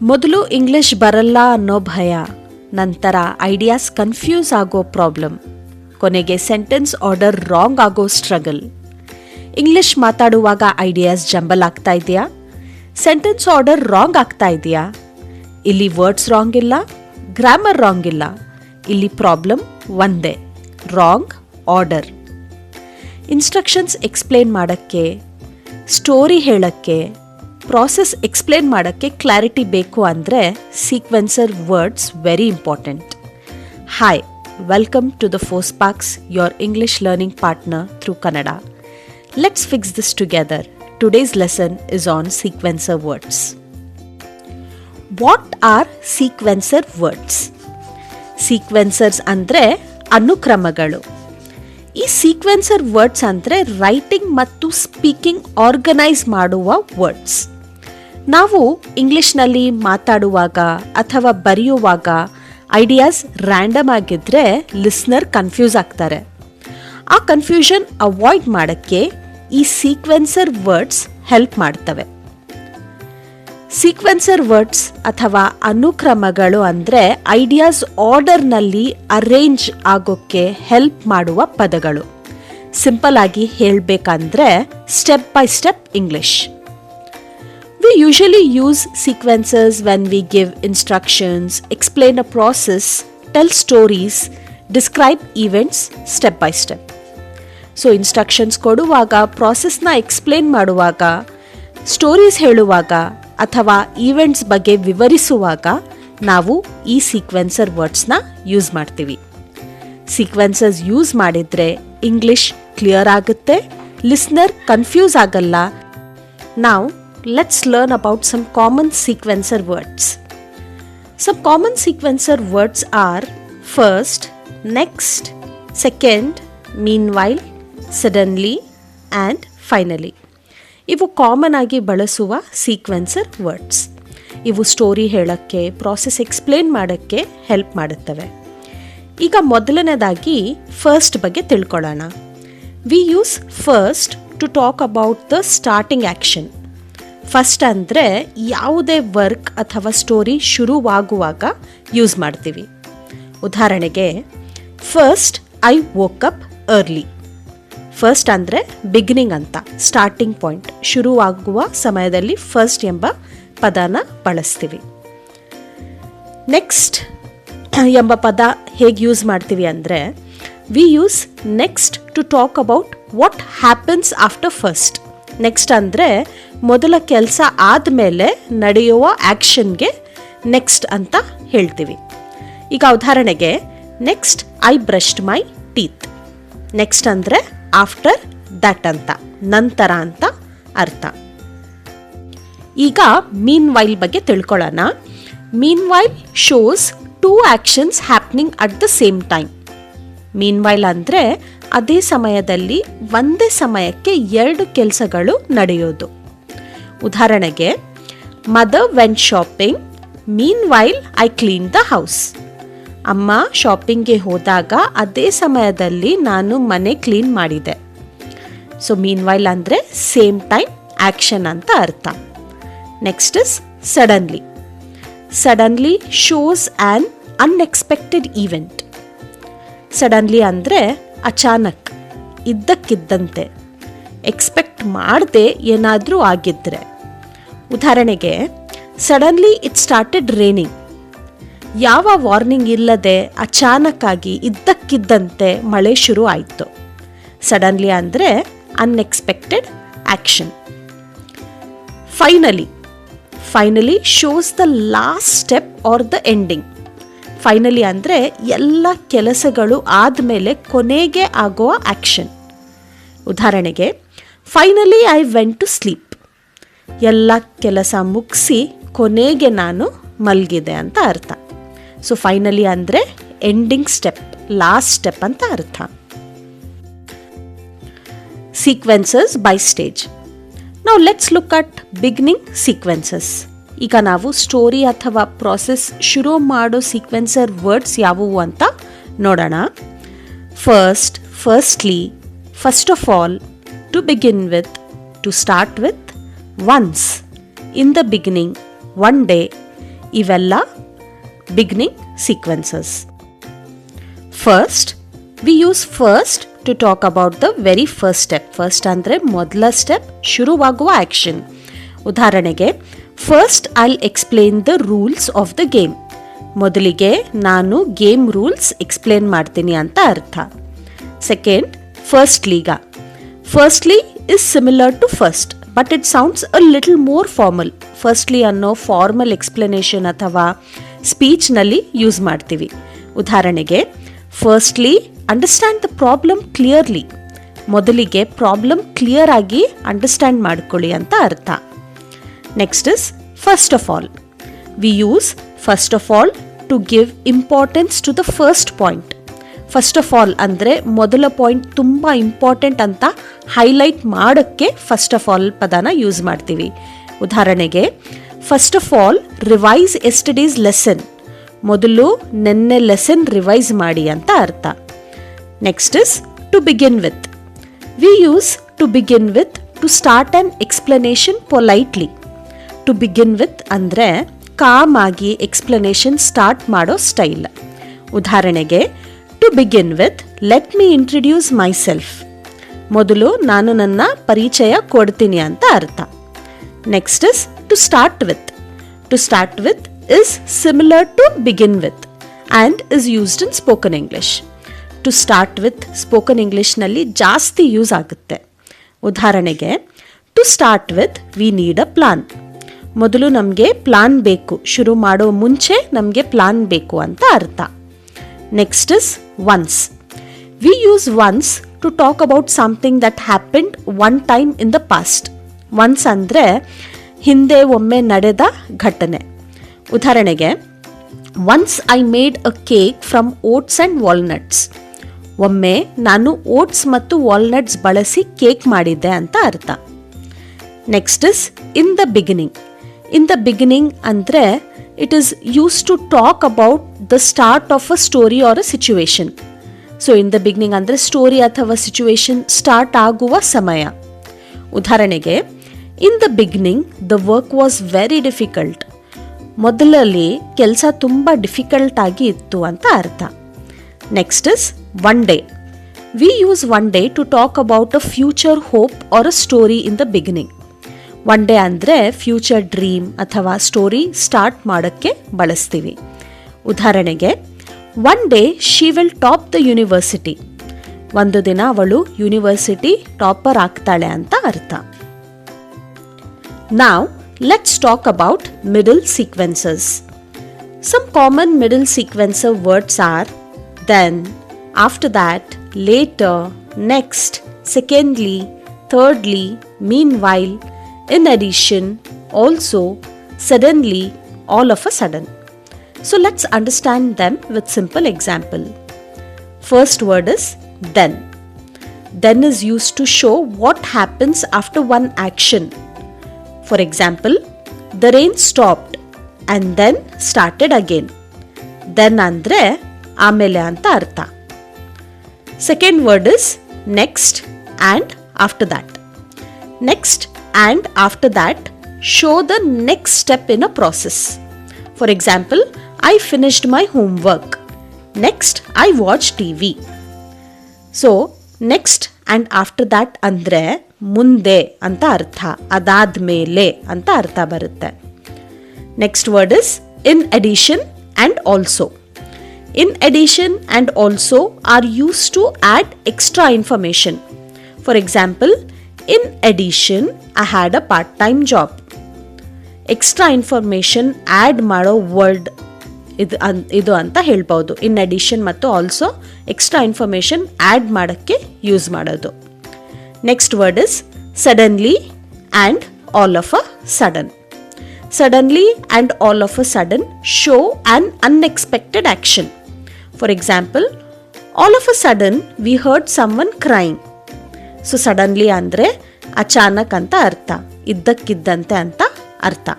ಮೊದಲು ಇಂಗ್ಲಿಷ್ ಬರಲ್ಲ ಅನ್ನೋ ಭಯ, ನಂತರ ಐಡಿಯಾಸ್ ಕನ್ಫ್ಯೂಸ್ ಆಗೋ ಪ್ರಾಬ್ಲಮ್, ಕೊನೆಗೆ ಸೆಂಟೆನ್ಸ್ ಆರ್ಡರ್ ರಾಂಗ್ ಆಗೋ ಸ್ಟ್ರಗಲ್. ಇಂಗ್ಲಿಷ್ ಮಾತಾಡುವಾಗ ಐಡಿಯಾಸ್ ಜಂಬಲ್ ಆಗ್ತಾ ಇದೆಯಾ? ಸೆಂಟೆನ್ಸ್ ಆರ್ಡರ್ ರಾಂಗ್ ಆಗ್ತಾ ಇದೆಯಾ? ಇಲ್ಲಿ ವರ್ಡ್ಸ್ ರಾಂಗ್ ಇಲ್ಲ, ಗ್ರಾಮರ್ ರಾಂಗ್ ಇಲ್ಲ. ಇಲ್ಲಿ ಪ್ರಾಬ್ಲಮ್ ಒಂದೇ, ರಾಂಗ್ ಆರ್ಡರ್. ಇನ್ಸ್ಟ್ರಕ್ಷನ್ಸ್ ಎಕ್ಸ್ಪ್ಲೇನ್ ಮಾಡೋಕ್ಕೆ, ಸ್ಟೋರಿ ಹೇಳೋಕ್ಕೆ, ಪ್ರಾಸೆಸ್ ಎಕ್ಸ್ಪ್ಲೇನ್ ಮಾಡೋಕ್ಕೆ ಕ್ಲಾರಿಟಿ ಬೇಕು ಅಂದರೆ sequencer words very important. Hi, welcome to the Foursparks, your English learning partner through Kannada. Let's fix this together. Today's lesson is on sequencer words. What are sequencer words? Sequencers ಅಂದರೆ ಅನುಕ್ರಮಗಳು. ಈ sequencer words ಅಂದರೆ writing ಮತ್ತು speaking organise ಮಾಡುವ words. ನಾವು ಇಂಗ್ಲಿಷ್ನಲ್ಲಿ ಮಾತಾಡುವಾಗ ಅಥವಾ ಬರೆಯುವಾಗ ಐಡಿಯಾಸ್ ರ್ಯಾಂಡಮ್ ಆಗಿದ್ದರೆ ಲಿಸ್ನರ್ ಕನ್ಫ್ಯೂಸ್ ಆಗ್ತಾರೆ. ಆ ಕನ್ಫ್ಯೂಷನ್ ಅವಾಯ್ಡ್ ಮಾಡೋಕ್ಕೆ ಈ ಸೀಕ್ವೆನ್ಸರ್ ವರ್ಡ್ಸ್ ಹೆಲ್ಪ್ ಮಾಡ್ತವೆ. ಸೀಕ್ವೆನ್ಸರ್ ವರ್ಡ್ಸ್ ಅಥವಾ ಅನುಕ್ರಮಗಳು ಅಂದರೆ ಐಡಿಯಾಸ್ ಆರ್ಡರ್ನಲ್ಲಿ ಅರೇಂಜ್ ಆಗೋಕ್ಕೆ ಹೆಲ್ಪ್ ಮಾಡುವ ಪದಗಳು. ಸಿಂಪಲ್ ಆಗಿ ಹೇಳಬೇಕಂದ್ರೆ step by step English. V usually use sequences when we give instructions, explain a process, tell stories, describe events step by step. So instructions ಕೊಡುವಾಗ, ಪ್ರಾಸೆಸ್ನ ಎಕ್ಸ್ಪ್ಲೇನ್ ಮಾಡುವಾಗ, ಸ್ಟೋರೀಸ್ ಹೇಳುವಾಗ ಅಥವಾ ಈವೆಂಟ್ಸ್ ಬಗ್ಗೆ ವಿವರಿಸುವಾಗ ನಾವು ಈ ಸೀಕ್ವೆನ್ಸರ್ ವರ್ಡ್ಸ್ನ ಯೂಸ್ ಮಾಡ್ತೀವಿ. ಸೀಕ್ವೆನ್ಸಸ್ ಯೂಸ್ ಮಾಡಿದರೆ ಇಂಗ್ಲಿಷ್ ಕ್ಲಿಯರ್ ಆಗುತ್ತೆ, ಲಿಸ್ನರ್ ಕನ್ಫ್ಯೂಸ್ ಆಗಲ್ಲ. ನಾವು let's learn about some common sequencer words. Some common sequencer words are first, next, second, meanwhile, suddenly and finally. ಇವು ಕಾಮನ್ ಆಗಿ ಬಳಸುವ ಸೀಕ್ವೆನ್ಸರ್ ವರ್ಡ್ಸ್. ಇವು ಸ್ಟೋರಿ ಹೇಳೋಕ್ಕೆ, ಪ್ರಾಸೆಸ್ ಎಕ್ಸ್ಪ್ಲೇನ್ ಮಾಡೋಕ್ಕೆ ಹೆಲ್ಪ್ ಮಾಡುತ್ತವೆ. ಈಗ ಮೊದಲನೇದಾಗಿ ಫಸ್ಟ್ ಬಗ್ಗೆ ತಿಳ್ಕೊಳ್ಳೋಣ. We use first to talk about the starting action. First ಅಂದರೆ ಯಾವುದೇ ವರ್ಕ್ ಅಥವಾ ಸ್ಟೋರಿ ಶುರುವಾಗುವಾಗ ಯೂಸ್ ಮಾಡ್ತೀವಿ. ಉದಾಹರಣೆಗೆ, first I woke up early. First ಅಂದರೆ ಬಿಗಿನಿಂಗ್ ಅಂತ, ಸ್ಟಾರ್ಟಿಂಗ್ ಪಾಯಿಂಟ್, ಶುರುವಾಗುವ ಸಮಯದಲ್ಲಿ ಫಸ್ಟ್ ಎಂಬ ಪದನ ಬಳಸ್ತೀವಿ. ನೆಕ್ಸ್ಟ್ ಎಂಬ ಪದ ಹೇಗೆ ಯೂಸ್ ಮಾಡ್ತೀವಿ ಅಂದರೆ, we use next to talk about what happens after first. Next ಅಂದರೆ ಮೊದಲ ಕೆಲಸ ಆದಮೇಲೆ ನಡೆಯುವ ಆ್ಯಕ್ಷನ್ಗೆ ನೆಕ್ಸ್ಟ್ ಅಂತ ಹೇಳ್ತೀವಿ. ಈಗ ಉದಾಹರಣೆಗೆ, next I brushed my teeth. Next ಅಂದರೆ ಆಫ್ಟರ್ ದಟ್ ಅಂತ, ನಂತರ ಅಂತ ಅರ್ಥ. ಈಗ ಮೀನ್ ವೈಲ್ ಬಗ್ಗೆ ತಿಳ್ಕೊಳ್ಳೋಣ. Meanwhile shows two actions happening at the same time. Meanwhile ಅಂದರೆ ಅದೇ ಸಮಯದಲ್ಲಿ ಒಂದೇ ಸಮಯಕ್ಕೆ ಎರಡು ಕೆಲಸಗಳು ನಡೆಯೋದು. ಉದಾಹರಣೆಗೆ, mother went shopping, meanwhile I clean the house. ಅಮ್ಮ ಶಾಪಿಂಗ್ಗೆ ಹೋದಾಗ ಅದೇ ಸಮಯದಲ್ಲಿ ನಾನು ಮನೆ ಕ್ಲೀನ್ ಮಾಡಿದೆ. ಸೊ ಮೀನ್ ವೈಲ್ ಅಂದರೆ ಸೇಮ್ ಟೈಮ್ ಆ್ಯಕ್ಷನ್ ಅಂತ ಅರ್ಥ. Next is suddenly. Suddenly shows an unexpected event. Suddenly ಅಂದರೆ ಅಚಾನಕ್, ಇದ್ದಕ್ಕಿದ್ದಂತೆ, ಎಕ್ಸ್ಪೆಕ್ಟ್ ಮಾಡದೆ ಏನಾದರೂ ಆಗಿದ್ದರೆ. ಉದಾಹರಣೆಗೆ, ಸಡನ್ಲಿ ಇಟ್ ಸ್ಟಾರ್ಟೆಡ್ ರೇನಿಂಗ್. ಯಾವ ವಾರ್ನಿಂಗ್ ಇಲ್ಲದೆ ಅಚಾನಕ್ಕಾಗಿ ಇದ್ದಕ್ಕಿದ್ದಂತೆ ಮಳೆ ಶುರು ಆಯಿತು. ಸಡನ್ಲಿ ಅಂದರೆ unexpected action. Finally. Finally shows the last step or the ending. Finally ಅಂದರೆ ಎಲ್ಲ ಕೆಲಸಗಳು ಆದಮೇಲೆ ಕೊನೆಗೆ ಆಗುವ ಆ್ಯಕ್ಷನ್. ಉದಾಹರಣೆಗೆ, finally I went to sleep. ಎಲ್ಲ ಕೆಲಸ ಮುಗಿಸಿ ಕೊನೆಗೆ ನಾನು ಮಲಗಿದೆ ಅಂತ ಅರ್ಥ. ಸೊ ಫೈನಲಿ ಅಂದರೆ ಎಂಡಿಂಗ್ ಸ್ಟೆಪ್, ಲಾಸ್ಟ್ ಸ್ಟೆಪ್ ಅಂತ ಅರ್ಥ. Sequences by stage. ನಾವು let's look at beginning sequences. ಈಗ ನಾವು ಸ್ಟೋರಿ ಅಥವಾ ಪ್ರಾಸೆಸ್ ಶುರು ಮಾಡೋ ಸೀಕ್ವೆನ್ಸರ್ ವರ್ಡ್ಸ್ ಯಾವುವು ಅಂತ ನೋಡೋಣ. First, firstly, first of all, to begin with, to start with, once, in the beginning, one day, ಇವೆಲ್ಲ beginning sequences. First, we use first to talk about the very first step. First ಅಂದರೆ ಮೊದಲ step, ಶುರುವಾಗುವ action. ಉದಾಹರಣೆಗೆ, first I will explain the rules of the game. ಮೊದಲಿಗೆ ನಾನು game rules explain ಮಾಡ್ತೀನಿ ಅಂತ ಅರ್ಥ. ಸೆಕೆಂಡ್, ಫಸ್ಟ್ಲಿಗ. Firstly is similar to first, but it sounds a little more formal. Firstly ಅನ್ನೋ ಫಾರ್ಮಲ್ ಎಕ್ಸ್ಪ್ಲನೇಷನ್ ಅಥವಾ ಸ್ಪೀಚ್ನಲ್ಲಿ ಯೂಸ್ ಮಾಡ್ತೀವಿ. ಉದಾಹರಣೆಗೆ, firstly understand the problem clearly. ಮೊದಲಿಗೆ ಪ್ರಾಬ್ಲಮ್ ಕ್ಲಿಯರ್ ಆಗಿ ಅಂಡರ್ಸ್ಟ್ಯಾಂಡ್ ಮಾಡ್ಕೊಳ್ಳಿ ಅಂತ ಅರ್ಥ. Next is first of all. We use first of all to give importance to the first point. First of all ಅಂದರೆ ಮೊದಲ ಪಾಯಿಂಟ್ ತುಂಬ ಇಂಪಾರ್ಟೆಂಟ್ ಅಂತ ಹೈಲೈಟ್ ಮಾಡೋಕ್ಕೆ ಫಸ್ಟ್ ಆಫ್ ಆಲ್ ಪದನ ಯೂಸ್ ಮಾಡ್ತೀವಿ. ಉದಾಹರಣೆಗೆ, first of all revise yesterday's lesson. ಮೊದಲು ನೆನ್ನೆ ಲೆಸನ್ ರಿವೈಸ್ ಮಾಡಿ ಅಂತ ಅರ್ಥ. Next is to begin with. We use to begin with to start an explanation politely. To begin with ಅಂದರೆ ಕಾಮ್ ಆಗಿ ಎಕ್ಸ್ಪ್ಲನೇಷನ್ ಸ್ಟಾರ್ಟ್ ಮಾಡೋ ಸ್ಟೈಲ್. ಉದಾಹರಣೆಗೆ, to begin with let me introduce myself. ಮೊದಲು ನಾನು ನನ್ನ ಪರಿಚಯ ಕೊಡ್ತೀನಿ ಅಂತ ಅರ್ಥ. Next is to start with. To start with is similar to begin with and is used in spoken English. To start with spoken English ನಲ್ಲಿ ಜಾಸ್ತಿ use ಆಗುತ್ತೆ. ಉದಾಹರಣೆಗೆ, to start with we need a plan. ಮೊದಲು ನಮಗೆ plan ಬೇಕು, ಶುರು ಮಾಡೋ ಮುಂಚೆ ನಮಗೆ ಪ್ಲಾನ್ ಬೇಕು ಅಂತ ಅರ್ಥ. Next is once. We use once to talk about something that happened one time in the past. once ಅಂದರೆ ಹಿಂದೆ ಒಮ್ಮೆ ನಡೆದ ಘಟನೆ. ಉದಾಹರಣೆಗೆ, once I made a cake from oats and walnuts. ಒಮ್ಮೆ ನಾನು ಓಟ್ಸ್ ಮತ್ತು ವಾಲ್ನಟ್ಸ್ ಬಳಸಿ ಕೇಕ್ ಮಾಡಿದ್ದೆ ಅಂತ ಅರ್ಥ. Next is in the beginning. In the beginning ಅಂದರೆ it is use to talk about the start of a story or a situation. So in the beginning ಅಂದರೆ story ಅಥವಾ ಸಿಚುವೇಶನ್ ಸ್ಟಾರ್ಟ್ ಆಗುವ ಸಮಯ. ಉದಾಹರಣೆಗೆ, in the beginning the work was very difficult. ಮೊದಲಲ್ಲಿ ಕೆಲಸ ತುಂಬ difficult ಆಗಿ ಇತ್ತು ಅಂತ ಅರ್ಥ. Next is one day. We use one day to talk about a future hope R a story in the beginning. One day ಅಂದರೆ future dream ಅಥವಾ story start ಮಾಡೋಕ್ಕೆ ಬಳಸ್ತೀವಿ. ಉದಾಹರಣೆಗೆ, one day she will top the university. ಒಂದು ದಿನ ಅವಳು university topper ಆಗ್ತಾಳೆ ಅಂತ ಅರ್ಥ. Now, let's talk about middle sequences. Some common middle sequencer words are then, after that, later, next, secondly, thirdly, meanwhile, in addition, also, suddenly, all of a sudden. So let's understand them with simple example. First word is then. Then is used to show what happens after one action. For example, the rain stopped and then started again. Then andre ಆಮೇಲೆ ಅಂತ ಅರ್ಥ. Second word is next and after that. Next and after that show the next step in a process. For example, I finished my homework. Next, I watched TV. So, next and after that ಅಂದ್ರೆ ಮುಂದೆ ಅಂತ ಅರ್ಥ, ಅದಾದ್ಮೇಲೆ ಅಂತ ಅರ್ಥ ಬರುತ್ತೆ. Next word is in addition and also. In addition and also are use to add extra information. For example, in addition I had a part time job. Extra information add ಮಾಡೋ word ಇದು ಅಂತ ಹೇಳ್ಬೋದು. ಇನ್ ಅಡಿಷನ್ ಮತ್ತು also extra information add ಮಾಡೋಕ್ಕೆ use ಮಾಡೋದು. Next word is suddenly and all of a sudden. Suddenly and all of a sudden show an unexpected action. For example, all of a sudden we heard someone crying. So suddenly andre achanak anta artha, iddakkiddante anta artha.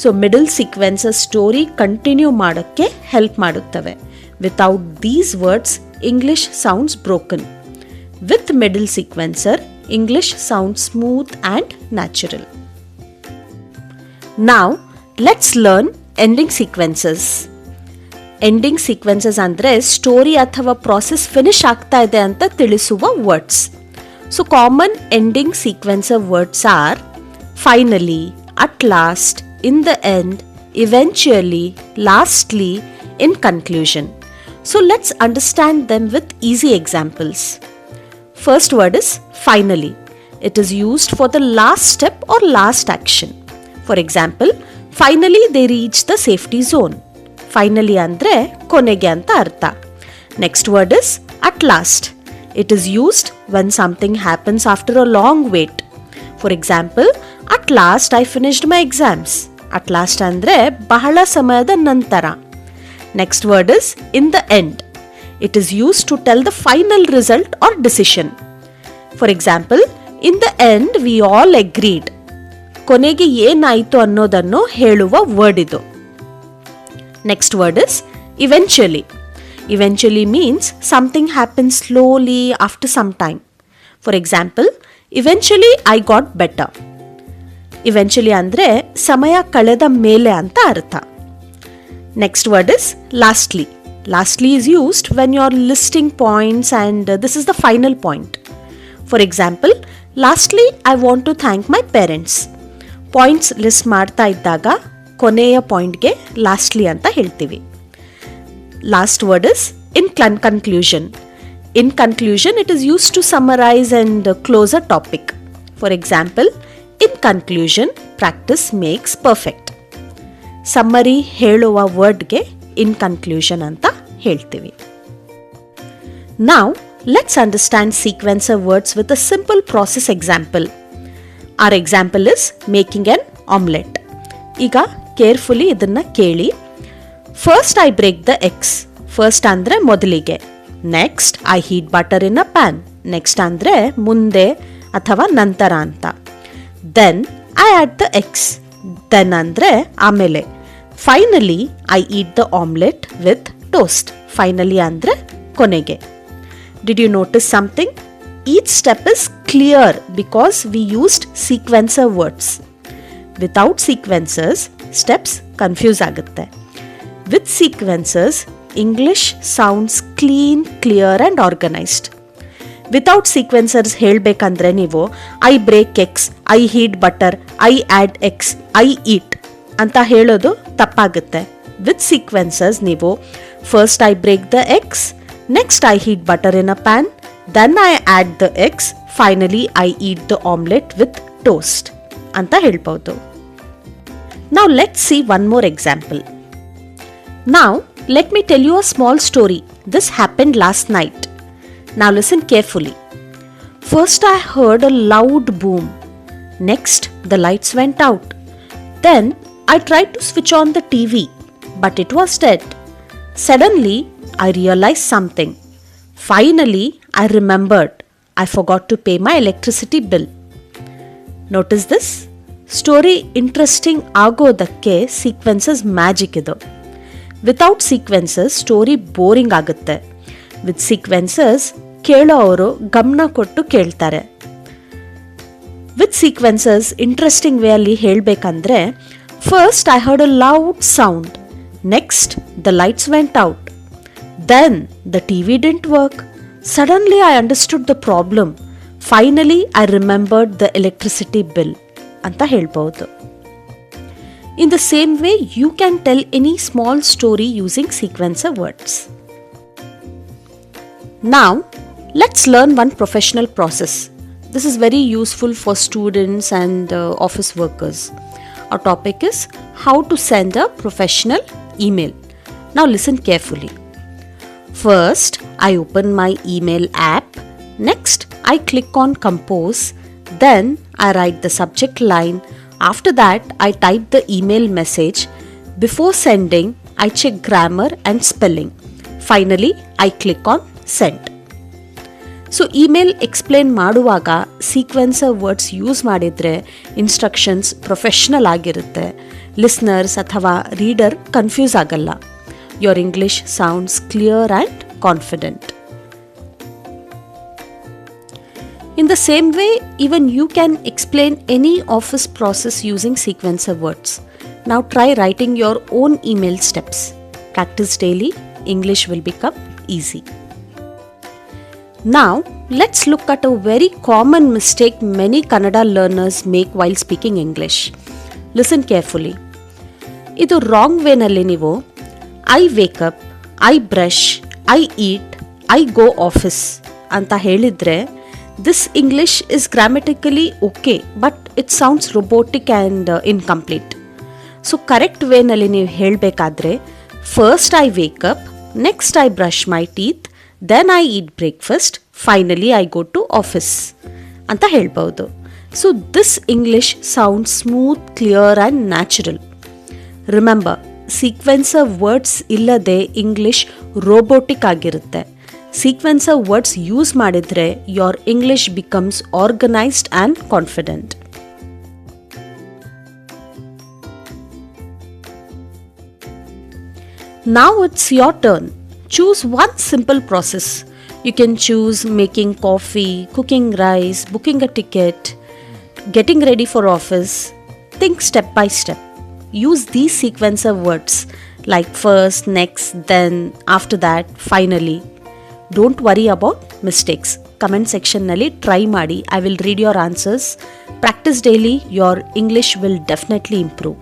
So middle sequences story continue ಮಾಡೋಕ್ಕೆ help ಮಾಡುತ್ತವೆ. Without these words, English sounds broken. With middle sequencer, English sounds smooth and natural. Now, let's learn ending sequences. Ending sequences ಅಂದರೆ story ಅಥವಾ process finish ಆಗ್ತಾ ಇದೆ ಅಂತ ತಿಳಿಸುವ words. So common ending sequencer words are finally, at last, in the end, eventually, lastly, in conclusion. So let's understand them with easy examples. First word is finally. It is used for the last step or last action. For example, finally they reached the safety zone. Finally andre konege anta artha. Next word is at last. It is used when something happens after a long wait. For example, at last I finished my exams. At last andre bahala samayada nantara. Next word is in the end. It is used to tell the final result or decision. For example, in the end we all agreed. ಕೊನೆಗೆ ಏನಾಯಿತು ಅನ್ನೋದನ್ನು ಹೇಳುವ word ಇದು. Next word is eventually. Eventually means something happens slowly after some time. For example, eventually I got better. Eventually ಅಂದ್ರೆ ಸಮಯ ಕಳೆದ ಮೇಲೆ ಅಂತ ಅರ್ಥ. Next word is lastly. Lastly is used when you are listing points and this is the final point. For example, lastly I want to thank my parents. Points list ಮಾಡ್ತಾ ಇದ್ದಾಗ ಕೊನೆಯ ಪಾಯಿಂಟ್ಗೆ lastly ಅಂತ ಹೇಳ್ತೀವಿ. Last word is in conclusion. In conclusion, it is used to summarize and close a topic. For example, in conclusion, practice makes perfect. Summary ಹೇಳುವ ವರ್ಡ್ಗೆ ಇನ್ conclusion ಅಂತ ಹೇಳ್ತೀವಿ. Now, let's understand sequencer words with a simple process example. Our example is making an omelette. ಈಗ carefully ಇದನ್ನ ಕೇಳಿ. First I break the eggs. First ಅಂದ್ರೆ ಮೊದಲಿಗೆ. Next I heat butter in a pan. Next ಅಂದ್ರೆ ಮುಂದೆ ಅಥವಾ ನಂತರ ಅಂತ. Then I add the eggs. Then ಅಂದ್ರೆ ಆಮೇಲೆ. Finally I eat the omelette with toast. Finally ಅಂದ್ರೆ ಕೊನೆಗೆ. Did you notice something? Each step is clear because we used sequencer words. Without sequencers, steps confuse ಆಗುತ್ತೆ. With sequencers, English sounds clean, clear and organized. Without sequencers ಹೇಳ್ಬೇಕಂದ್ರೆ ನೀವು I break eggs, I heat butter, I add eggs, I eat ಅಂತ ಹೇಳೋದು ತಪ್ಪಾಗುತ್ತೆ. With sequencers ನೀವು first I break the eggs, next I heat butter in a pan, then I add the eggs, finally I eat the omelette with toast ಅಂತ ಹೇಳ್ಬೋದು. Now let's see one more example. Now let me tell you a small story. This happened last night. Now listen carefully. First I heard a loud boom. Next the lights went out. Then I tried to switch on the TV, but it was dead. Suddenly I realized something. Finally I remembered. I forgot to pay my electricity bill. Notice this? Story interesting ಆಗೋದಕ್ಕೆ sequences magic ಇದು. Without sequences story boring ಆಗುತ್ತೆ. With sequences ಕೇಳೋವರು ಗಮನ ಕೊಟ್ಟು ಕೇಳ್ತಾರೆ. With sequences interesting way ಅಲ್ಲಿ ಹೇಳಬೇಕಂದ್ರೆ first I heard a loud sound, next the lights went out, then the TV didn't work, suddenly I understood the problem, finally I remembered the electricity bill ಅಂತ ಹೇಳ್ಬಹುದು. In the same way, you can tell any small story using sequencer words. Now, let's learn one professional process. This is very useful for students and office workers. Our topic is how to send a professional email. Now listen carefully. First, I open my email app. Next, I click on Compose. Then, I write the subject line. After that, I type the email message. Before sending, I check grammar and spelling. Finally, I click on send. So, email explain ಮಾಡುವಾಗ sequencer words use ಮಾಡಿದ್ರೆ instructions professional ಆಗಿರುತ್ತೆ. Listeners ಅಥವಾ reader confuse ಆಗಲ್ಲ. Your English sounds clear and confident. In the same way, even you can explain any office process using sequencer words. Now try writing your own email steps. Practice daily, English will become easy. Now, let's look at a very common mistake many Kannada learners make while speaking English. Listen carefully. ಇದು wrong ವೇನಲ್ಲಿ ನೀವು I wake up, I brush, I eat, I go office ಅಂತ ಹೇಳಿದರೆ this English is grammatically okay, but it sounds robotic and incomplete. So correct ವೇನಲ್ಲಿ ನೀವು ಹೇಳಬೇಕಾದ್ರೆ first I wake up, next I brush my teeth, then I eat breakfast, finally I go to office ಅಂತ ಹೇಳ್ಬೋದು. So this English sound smooth, clear and natural. Remember, sequencer words ಇಲ್ಲದೆ English robotic ಆಗಿರುತ್ತೆ. Sequencer words use ಮಾಡಿದರೆ your English becomes organised and confident. Now it's your turn. Choose one simple process. You can choose making coffee, cooking rice, booking a ticket, getting ready for office. Think step by step. Use these sequencer words like first, next, then, after that, finally. Don't worry about mistakes. Comment section nalli try ಮಾಡಿ. I will read your answers. Practice daily. Your English will definitely improve.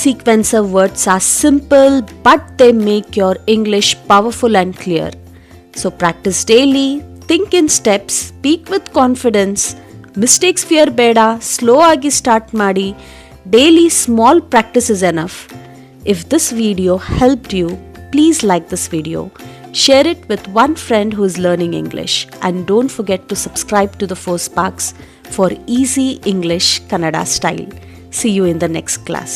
Sequencer words are simple, but they make your English powerful and clear. So practice daily, think in steps, speak with confidence. Mistakes fear beda, slow agi start ಮಾಡಿ. Daily small practice is enough. If this video helped you, please like this video. Share it with one friend who is learning English. And don't forget to subscribe to the 4Sparks for easy English Kannada style. See you in the next class.